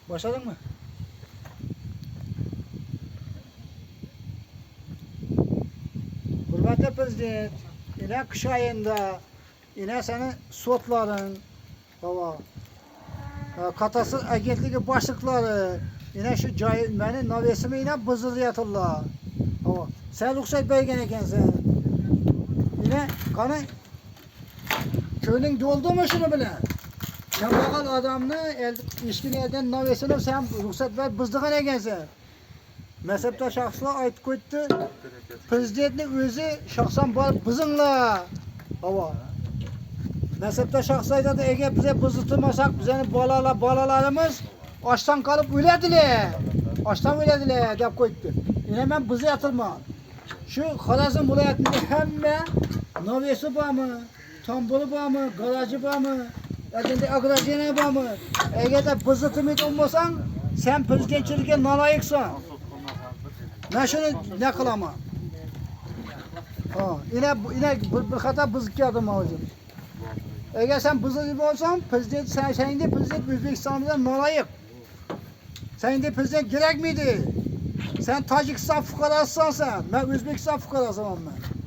Başladın mı? Hürmetli Prezident, yine kış ayında yine senin sotların, baba, katası agentliği başlıkları, yine şu benim navesimi yine bızıldayatırlar. Baba, sen ruhsat belgen ekensin. Yine kanı köyün doldu mu şunu bile? Sen bakal adamını işkin elden navesini sen ruhsat ver bızdıgan ekensin. Mezhepte şahsına ait koydu. Prezidentin özü şahsan bızınla. Hava. Mezhepte şahsayda da eğer bize bızıtırmasak bize balalarımız açtan kalıp ölediler. Açtan ölediler deyip koydu. Yine ben bızı yatırma. Şu Harazın vilayetinde hemme navesi var mı? Tambolu var mı? Garajı var mı? Elinde agrajene var mı? Eğer de bızıtımı olmasan sen prezidentçiliğe nalayıksın. Ben şunu ne kılama? Yine bir hata bızık yardım alacağım. Eğer sen bızık gibi olsan, prezident sen de prezident Özbekistan'dan nalayık. Sen de prezident gerek miydi? Sen Tacikistan fukarasısın sen. Ben Özbekistan fukarasıyım ben.